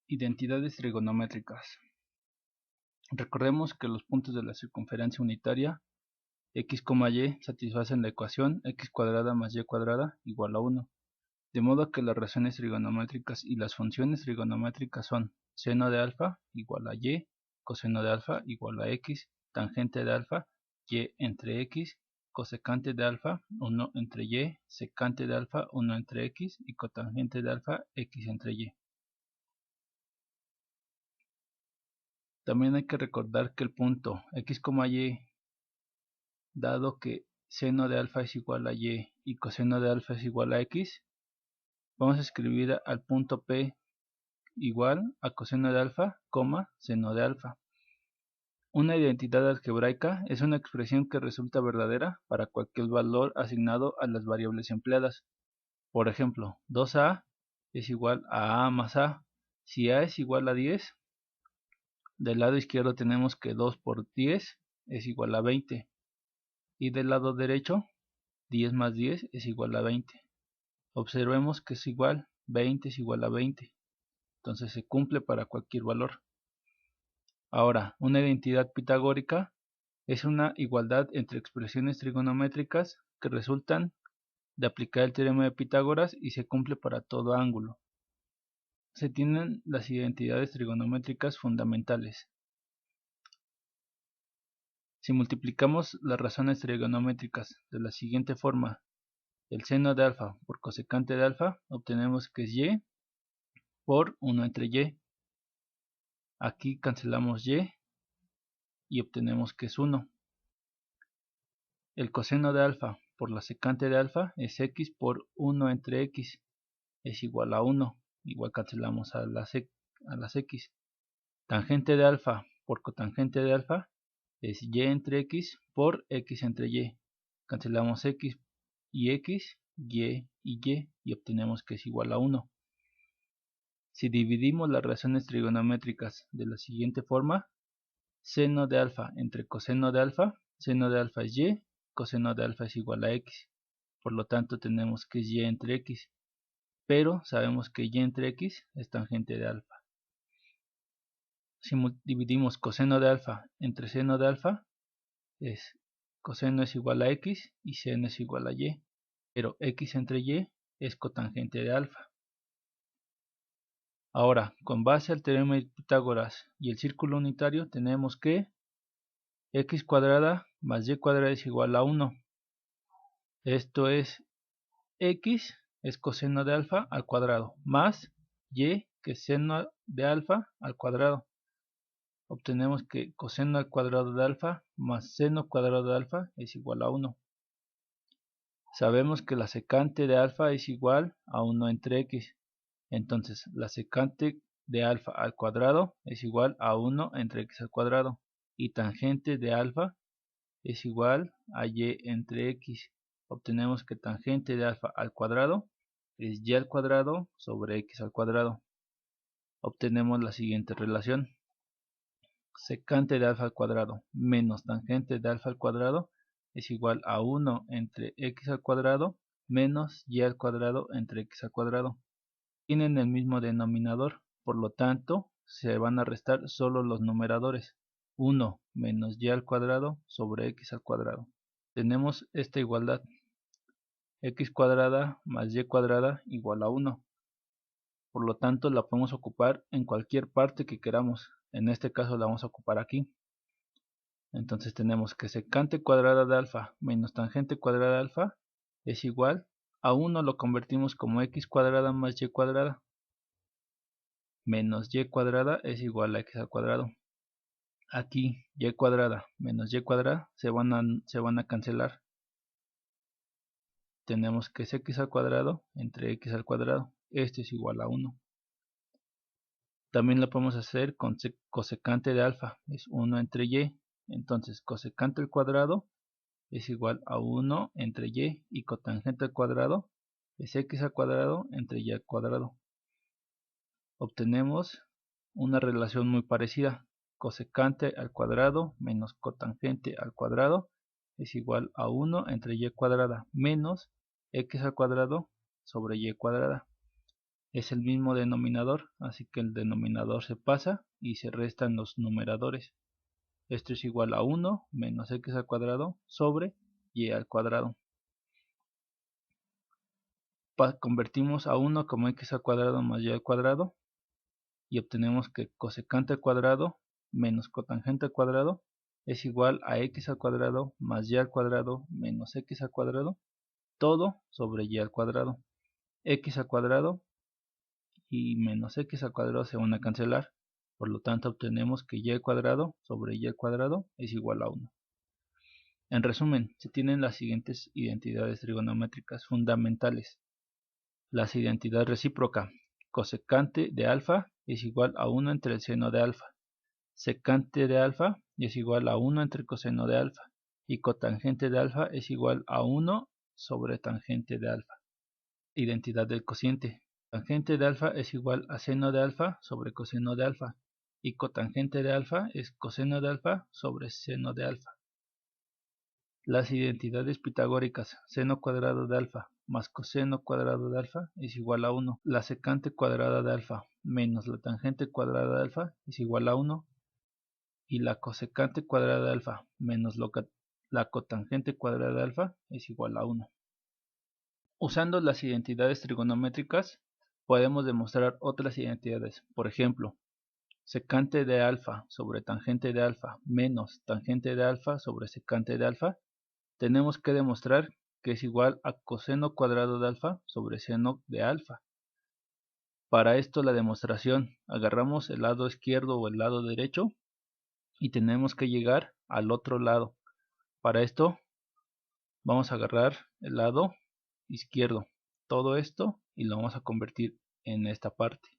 Identidades trigonométricas. Recordemos que los puntos de la circunferencia unitaria x, y satisfacen la ecuación x cuadrada más y cuadrada igual a 1. De modo que las razones trigonométricas y las funciones trigonométricas son seno de alfa igual a y, coseno de alfa igual a x, tangente de alfa y entre x, cosecante de alfa 1 entre y, secante de alfa 1 entre x y cotangente de alfa x entre y. También hay que recordar que el punto x, y, dado que seno de alfa es igual a y y coseno de alfa es igual a x, vamos a escribir al punto P igual a coseno de alfa, seno de alfa. Una identidad algebraica es una expresión que resulta verdadera para cualquier valor asignado a las variables empleadas. Por ejemplo, 2a es igual a más a. Si a es igual a 10, del lado izquierdo tenemos que 2 por 10 es igual a 20. Y del lado derecho, 10 más 10 es igual a 20. Observemos que es igual, 20 es igual a 20. Entonces se cumple para cualquier valor. Ahora, una identidad pitagórica es una igualdad entre expresiones trigonométricas que resultan de aplicar el teorema de Pitágoras y se cumple para todo ángulo. Se tienen las identidades trigonométricas fundamentales. Si multiplicamos las razones trigonométricas de la siguiente forma, el seno de alfa por cosecante de alfa, obtenemos que es y por 1 entre y. Aquí cancelamos y obtenemos que es 1. El coseno de alfa por la secante de alfa es x por 1 entre x, es igual a 1. Igual cancelamos a las x. Tangente de alfa por cotangente de alfa es y entre x por x entre y. Cancelamos x y x, y obtenemos que es igual a 1. Si dividimos las razones trigonométricas de la siguiente forma, seno de alfa entre coseno de alfa, seno de alfa es y, coseno de alfa es igual a x. Por lo tanto tenemos que es y entre x, pero sabemos que y entre x es tangente de alfa. Si dividimos coseno de alfa entre seno de alfa, coseno es igual a x y seno es igual a y, pero x entre y es cotangente de alfa. Ahora, con base al teorema de Pitágoras y el círculo unitario, tenemos que x cuadrada más y cuadrada es igual a 1. Esto es x es coseno de alfa al cuadrado más y que es seno de alfa al cuadrado. Obtenemos que coseno al cuadrado de alfa más seno cuadrado de alfa es igual a 1. Sabemos que la secante de alfa es igual a 1 entre x. Entonces la secante de alfa al cuadrado es igual a 1 entre x al cuadrado. Y tangente de alfa es igual a y entre x. Obtenemos que tangente de alfa al cuadrado es y al cuadrado sobre x al cuadrado. Obtenemos la siguiente relación. Secante de alfa al cuadrado menos tangente de alfa al cuadrado es igual a 1 entre x al cuadrado menos y al cuadrado entre x al cuadrado. Tienen el mismo denominador, por lo tanto se van a restar solo los numeradores. 1 menos y al cuadrado sobre x al cuadrado. Tenemos esta igualdad, x cuadrada más y cuadrada igual a 1. Por lo tanto la podemos ocupar en cualquier parte que queramos. En este caso la vamos a ocupar aquí. Entonces tenemos que secante cuadrada de alfa menos tangente cuadrada de alfa es igual a 1, lo convertimos como x cuadrada más y cuadrada menos y cuadrada es igual a x al cuadrado. Aquí y cuadrada menos y cuadrada se van a cancelar. Tenemos que es x al cuadrado entre x al cuadrado. Esto es igual a 1. También lo podemos hacer con cosecante de alfa, es 1 entre y. Entonces cosecante al cuadrado es igual a 1 entre y cotangente al cuadrado es x al cuadrado entre y al cuadrado. Obtenemos una relación muy parecida. Cosecante al cuadrado menos cotangente al cuadrado es igual a 1 entre y cuadrada menos x al cuadrado sobre y cuadrada. es el mismo denominador, así que el denominador se pasa y se restan los numeradores. Esto es igual a 1 menos x al cuadrado sobre y al cuadrado. Convertimos a 1 como x al cuadrado más y al cuadrado y obtenemos que cosecante al cuadrado menos cotangente al cuadrado es igual a x al cuadrado más y al cuadrado menos x al cuadrado, todo sobre y al cuadrado. X al cuadrado y menos x al cuadrado se van a cancelar, por lo tanto obtenemos que y al cuadrado sobre y al cuadrado es igual a 1. En resumen, se tienen las siguientes identidades trigonométricas fundamentales. La identidad recíproca: cosecante de alfa es igual a 1 entre el seno de alfa. Secante de alfa es igual a 1 entre coseno de alfa. Y cotangente de alfa es igual a 1 sobre tangente de alfa. Identidad del cociente: tangente de alfa es igual a seno de alfa sobre coseno de alfa. Y cotangente de alfa es coseno de alfa sobre seno de alfa. Las identidades pitagóricas: seno cuadrado de alfa más coseno cuadrado de alfa es igual a 1. La secante cuadrada de alfa menos la tangente cuadrada de alfa es igual a 1. Y la cosecante cuadrada de alfa menos la cotangente cuadrada de alfa es igual a 1. Usando las identidades trigonométricas podemos demostrar otras identidades. Por ejemplo, secante de alfa sobre tangente de alfa menos tangente de alfa sobre secante de alfa, tenemos que demostrar que es igual a coseno cuadrado de alfa sobre seno de alfa. Para esto la demostración: agarramos el lado izquierdo o el lado derecho y tenemos que llegar al otro lado. Para esto vamos a agarrar el lado izquierdo, todo esto, y lo vamos a convertir en esta parte.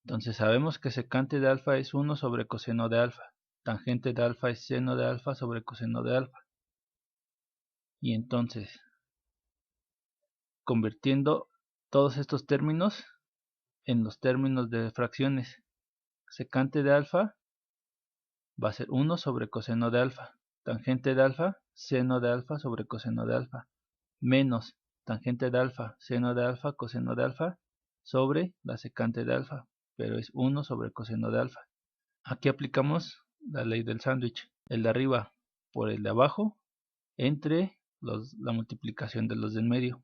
Entonces sabemos que secante de alfa es 1 sobre coseno de alfa, tangente de alfa es seno de alfa sobre coseno de alfa. Y entonces, convirtiendo todos estos términos en los términos de fracciones, secante de alfa va a ser 1 sobre coseno de alfa, tangente de alfa, seno de alfa sobre coseno de alfa, menos tangente de alfa, seno de alfa, coseno de alfa, sobre la secante de alfa, pero es 1 sobre coseno de alfa. Aquí aplicamos la ley del sándwich, el de arriba por el de abajo, entre la multiplicación de los del medio.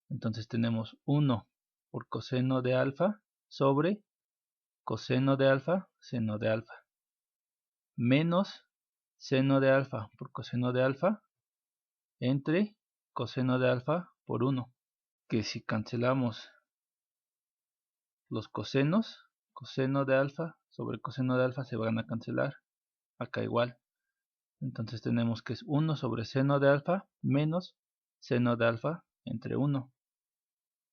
Entonces tenemos 1 por coseno de alfa sobre coseno de alfa, seno de alfa, menos seno de alfa por coseno de alfa entre coseno de alfa por 1, que si cancelamos los cosenos, coseno de alfa sobre coseno de alfa se van a cancelar, acá igual. Entonces tenemos que es 1 sobre seno de alfa menos seno de alfa entre 1.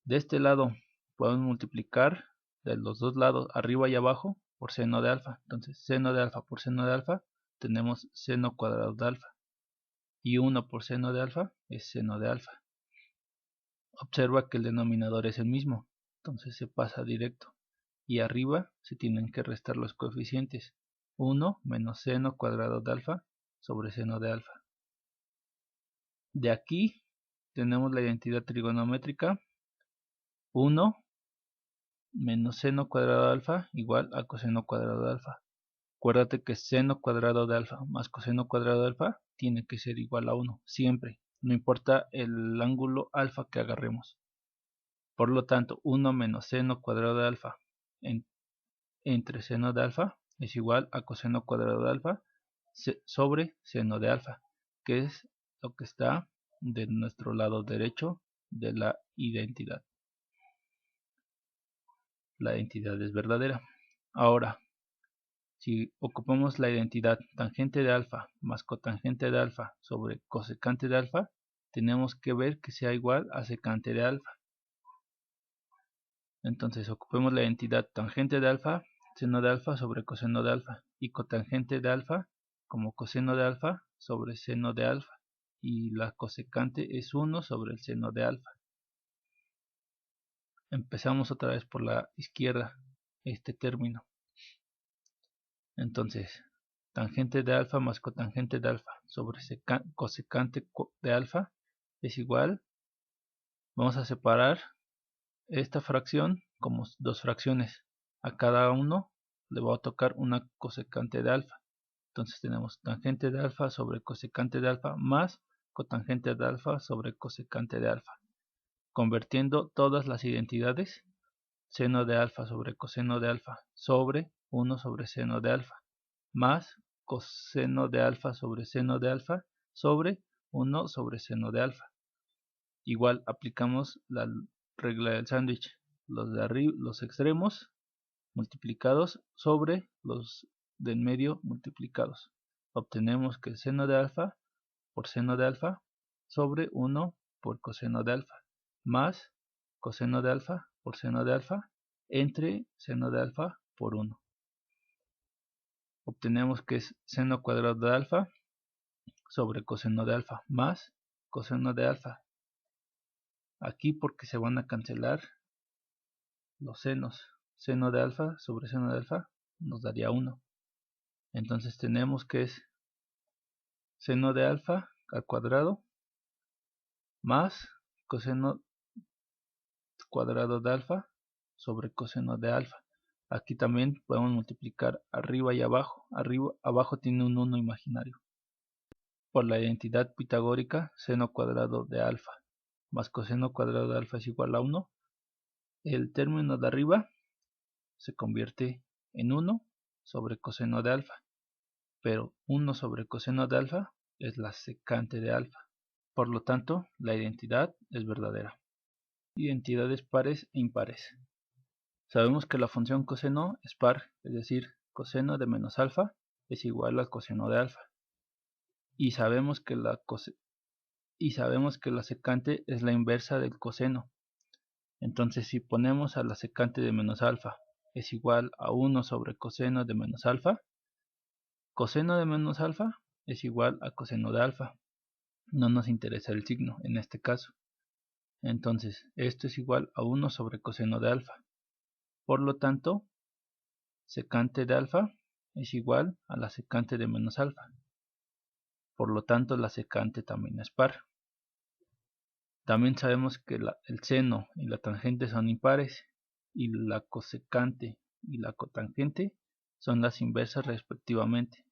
De este lado podemos multiplicar de los dos lados, arriba y abajo, por seno de alfa. Entonces seno de alfa por seno de alfa tenemos seno cuadrado de alfa. Y 1 por seno de alfa es seno de alfa. Observa que el denominador es el mismo, entonces se pasa directo. Y arriba se tienen que restar los coeficientes. 1 menos seno cuadrado de alfa sobre seno de alfa. De aquí tenemos la identidad trigonométrica: 1 menos seno cuadrado de alfa igual a coseno cuadrado de alfa. Acuérdate que seno cuadrado de alfa más coseno cuadrado de alfa tiene que ser igual a 1, siempre, no importa el ángulo alfa que agarremos. Por lo tanto, 1 menos seno cuadrado de alfa entre seno de alfa es igual a coseno cuadrado de alfa sobre seno de alfa, que es lo que está de nuestro lado derecho de la identidad. La identidad es verdadera. Ahora, si ocupamos la identidad tangente de alfa más cotangente de alfa sobre cosecante de alfa, tenemos que ver que sea igual a secante de alfa. Entonces ocupemos la identidad tangente de alfa, seno de alfa sobre coseno de alfa, y cotangente de alfa como coseno de alfa sobre seno de alfa, y la cosecante es 1 sobre el seno de alfa. Empezamos otra vez por la izquierda, este término. Entonces, tangente de alfa más cotangente de alfa sobre cosecante de alfa es igual, vamos a separar esta fracción como dos fracciones. A cada uno le va a tocar una cosecante de alfa. Entonces tenemos tangente de alfa sobre cosecante de alfa más cotangente de alfa sobre cosecante de alfa. Convirtiendo todas las identidades, seno de alfa sobre coseno de alfa sobre 1 sobre seno de alfa más coseno de alfa sobre seno de alfa sobre 1 sobre seno de alfa. Igual aplicamos la regla del sándwich, los de arriba, los extremos multiplicados sobre los del medio multiplicados. Obtenemos que seno de alfa por seno de alfa sobre 1 por coseno de alfa más coseno de alfa por seno de alfa entre seno de alfa por 1. Obtenemos que es seno cuadrado de alfa sobre coseno de alfa más coseno de alfa. Aquí porque se van a cancelar los senos. Seno de alfa sobre seno de alfa nos daría 1. Entonces tenemos que es seno de alfa al cuadrado más coseno cuadrado de alfa sobre coseno de alfa. Aquí también podemos multiplicar arriba y abajo. Abajo tiene un 1 imaginario. Por la identidad pitagórica, seno cuadrado de alfa más coseno cuadrado de alfa es igual a 1. El término de arriba se convierte en 1 sobre coseno de alfa. Pero 1 sobre coseno de alfa es la secante de alfa. Por lo tanto, la identidad es verdadera. Identidades pares e impares. Sabemos que la función coseno es par, es decir, coseno de menos alfa es igual al coseno de alfa. Y sabemos que la secante es la inversa del coseno. Entonces, si ponemos a la secante de menos alfa es igual a 1 sobre coseno de menos alfa, coseno de menos alfa es igual a coseno de alfa. No nos interesa el signo en este caso. Entonces, esto es igual a 1 sobre coseno de alfa. Por lo tanto, secante de alfa es igual a la secante de menos alfa. Por lo tanto, la secante también es par. También sabemos que el seno y la tangente son impares y la cosecante y la cotangente son las inversas respectivamente.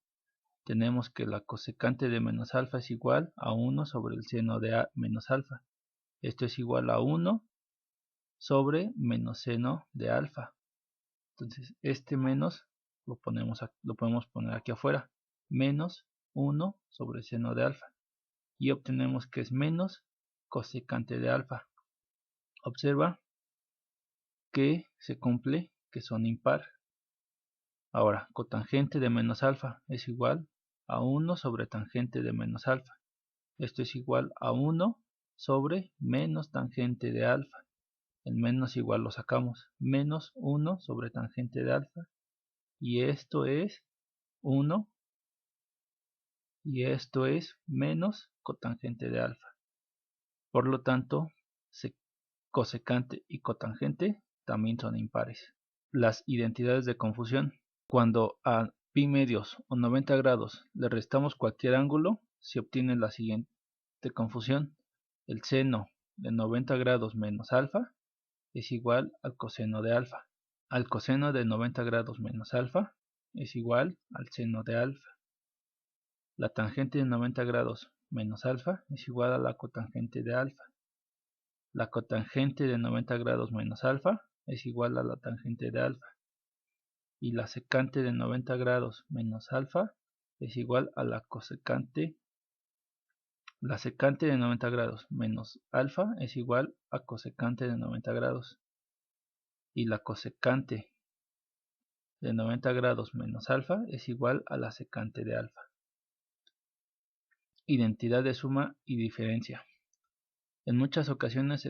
Tenemos que la cosecante de menos alfa es igual a 1 sobre el seno de menos alfa. Esto es igual a 1 sobre menos seno de alfa. Entonces este menos lo podemos poner aquí afuera. Menos 1 sobre seno de alfa. Y obtenemos que es menos cosecante de alfa. Observa que se cumple que son impar. Ahora, cotangente de menos alfa es igual a 1 sobre tangente de menos alfa. Esto es igual a 1 sobre menos tangente de alfa. El menos igual lo sacamos. Menos 1 sobre tangente de alfa. Y esto es 1. Y esto es menos cotangente de alfa. Por lo tanto, cosecante y cotangente también son impares. Las identidades de confusión. Cuando a pi medios o 90 grados le restamos cualquier ángulo, se obtiene la siguiente confusión. El seno de 90 grados menos alfa es igual al coseno de alfa. Al coseno de 90 grados menos alfa es igual al seno de alfa. La tangente de 90 grados menos alfa es igual a la cotangente de alfa. La cotangente de 90 grados menos alfa es igual a la tangente de alfa. Y la secante de 90 grados menos alfa es igual a la cosecante. La secante de 90 grados menos alfa es igual a cosecante de 90 grados. Y la cosecante de 90 grados menos alfa es igual a la secante de alfa. Identidad de suma y diferencia. En muchas ocasiones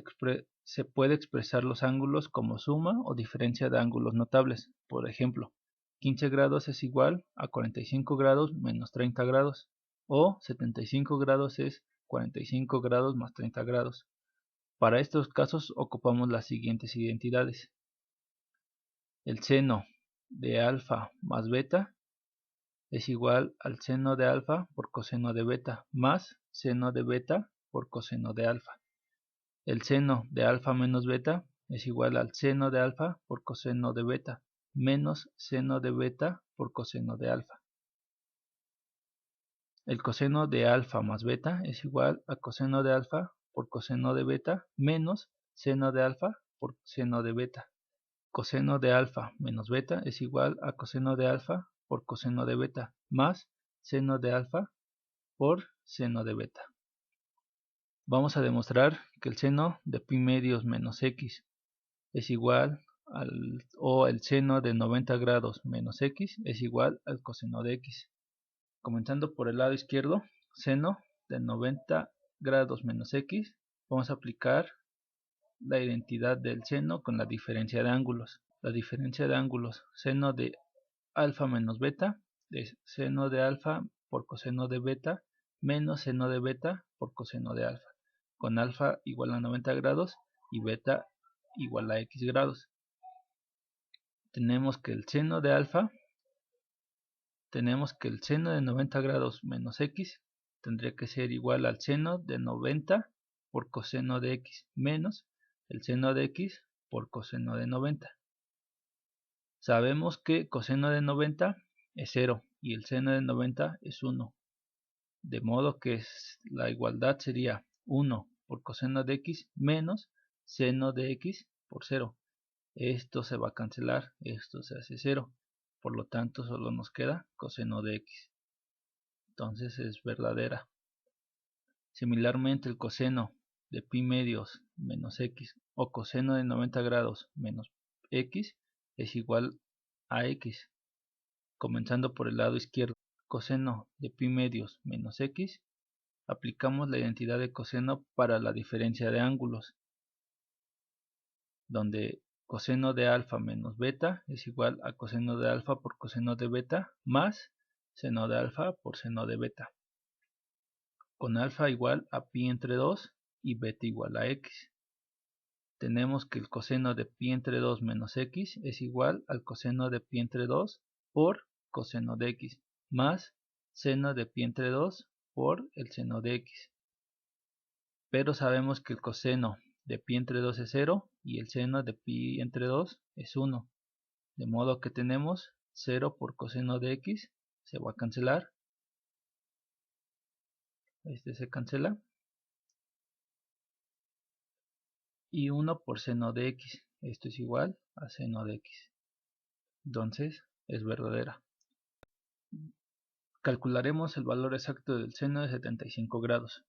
se puede expresar los ángulos como suma o diferencia de ángulos notables. Por ejemplo, 15 grados es igual a 45 grados menos 30 grados. O 75 grados es 45 grados más 30 grados. Para estos casos ocupamos las siguientes identidades. El seno de alfa más beta es igual al seno de alfa por coseno de beta más seno de beta por coseno de alfa. El seno de alfa menos beta es igual al seno de alfa por coseno de beta menos seno de beta por coseno de alfa. El coseno de alfa más beta es igual a coseno de alfa por coseno de beta menos seno de alfa por seno de beta. Coseno de alfa menos beta es igual a coseno de alfa por coseno de beta más seno de alfa por seno de beta. Vamos a demostrar que el seno de pi medios menos x es igual o el seno de 90 grados menos x es igual al coseno de x. Comenzando por el lado izquierdo, seno de 90 grados menos x, vamos a aplicar la identidad del seno con la diferencia de ángulos. La diferencia de ángulos, seno de alfa menos beta, es seno de alfa por coseno de beta menos seno de beta por coseno de alfa, con alfa igual a 90 grados y beta igual a x grados. Tenemos que el seno de alfa, tenemos que el seno de 90 grados menos x tendría que ser igual al seno de 90 por coseno de x menos el seno de x por coseno de 90. Sabemos que coseno de 90 es 0 y el seno de 90 es 1. De modo que la igualdad sería 1 por coseno de x menos seno de x por 0. Esto se va a cancelar, esto se hace 0. Por lo tanto solo nos queda coseno de x. Entonces es verdadera. Similarmente el coseno de pi medios menos x o coseno de 90 grados menos x es igual a x. Comenzando por el lado izquierdo, coseno de pi medios menos x, aplicamos la identidad de coseno para la diferencia de ángulos, donde coseno de alfa menos beta es igual a coseno de alfa por coseno de beta más seno de alfa por seno de beta, con alfa igual a pi entre 2 y beta igual a x. Tenemos que el coseno de pi entre 2 menos x es igual al coseno de pi entre 2 por coseno de x más seno de pi entre 2 por el seno de x. Pero sabemos que el coseno de pi entre 2 es 0 y el seno de pi entre 2 es 1. De modo que tenemos 0 por coseno de x, se va a cancelar. Este se cancela. Y 1 por seno de x. Esto es igual a seno de x. Entonces es verdadera. Calcularemos el valor exacto del seno de 75 grados.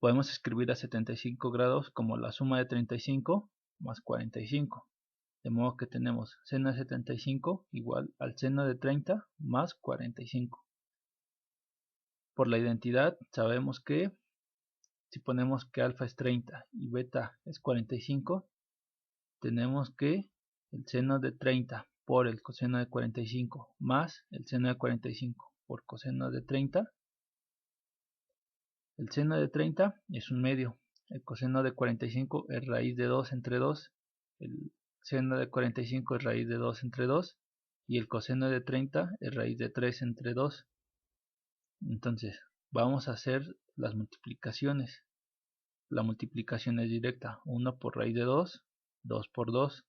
Podemos escribir a 75 grados como la suma de 35 más 45. De modo que tenemos seno de 75 igual al seno de 30 más 45. Por la identidad sabemos que si ponemos que alfa es 30 y beta es 45, tenemos que el seno de 30 por el coseno de 45 más el seno de 45 por coseno de 30. El seno de 30 es un medio. El coseno de 45 es raíz de 2 entre 2. El seno de 45 es raíz de 2 entre 2. Y el coseno de 30 es raíz de 3 entre 2. Entonces, vamos a hacer las multiplicaciones. La multiplicación es directa. 1 por raíz de 2, 2 por 2,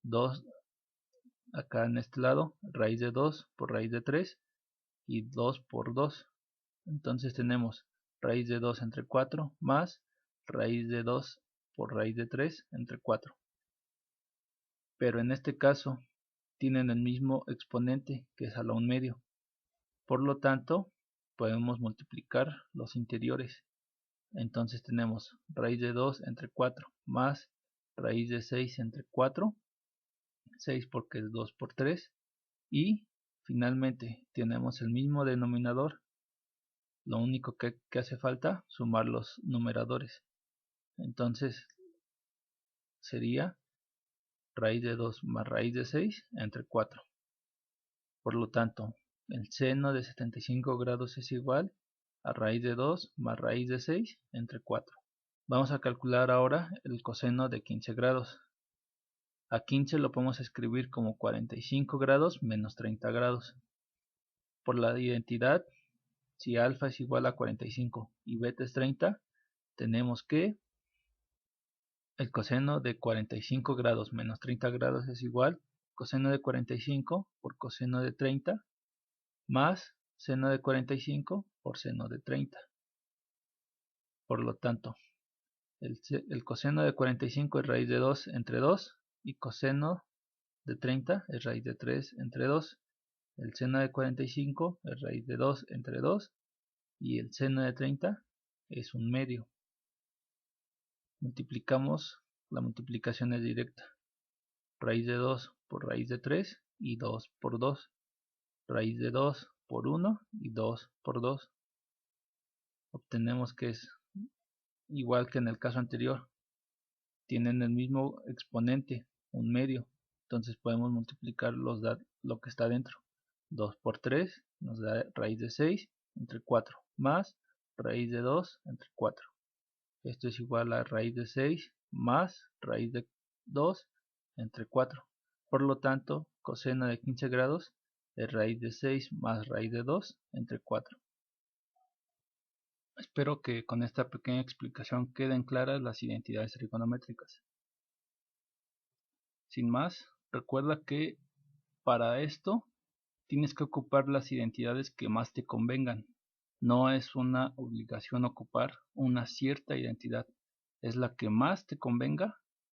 2 acá en este lado, raíz de 2 por raíz de 3 y 2 por 2. Entonces tenemos raíz de 2 entre 4 más raíz de 2 por raíz de 3 entre 4. Pero en este caso tienen el mismo exponente, que es a la 1 medio. Por lo tanto, podemos multiplicar los interiores. Entonces tenemos raíz de 2 entre 4 más raíz de 6 entre 4. 6 porque es 2 por 3. Y finalmente tenemos el mismo denominador. Lo único que hace falta sumar los numeradores. Entonces sería raíz de 2 más raíz de 6 entre 4. Por lo tanto, el seno de 75 grados es igual a raíz de 2 más raíz de 6 entre 4. Vamos a calcular ahora el coseno de 15 grados. A 15 lo podemos escribir como 45 grados menos 30 grados. Por la identidad, si alfa es igual a 45 y beta es 30, tenemos que el coseno de 45 grados menos 30 grados es igual coseno de 45 por coseno de 30 más seno de 45 por seno de 30. Por lo tanto, el coseno de 45 es raíz de 2 entre 2 y coseno de 30 es raíz de 3 entre 2. El seno de 45 es raíz de 2 entre 2 y el seno de 30 es un medio. Multiplicamos, la multiplicación es directa. Raíz de 2 por raíz de 3 y 2 por 2. Raíz de 2 por 1 y 2 por 2. Obtenemos que es igual que en el caso anterior. Tienen el mismo exponente, un medio. Entonces podemos multiplicar lo que está dentro. 2 por 3 nos da raíz de 6 entre 4 más raíz de 2 entre 4. Esto es igual a raíz de 6 más raíz de 2 entre 4. Por lo tanto, coseno de 15 grados es raíz de 6 más raíz de 2 entre 4. Espero que con esta pequeña explicación queden claras las identidades trigonométricas. Sin más, recuerda que para esto tienes que ocupar las identidades que más te convengan. No es una obligación ocupar una cierta identidad, es la que más te convenga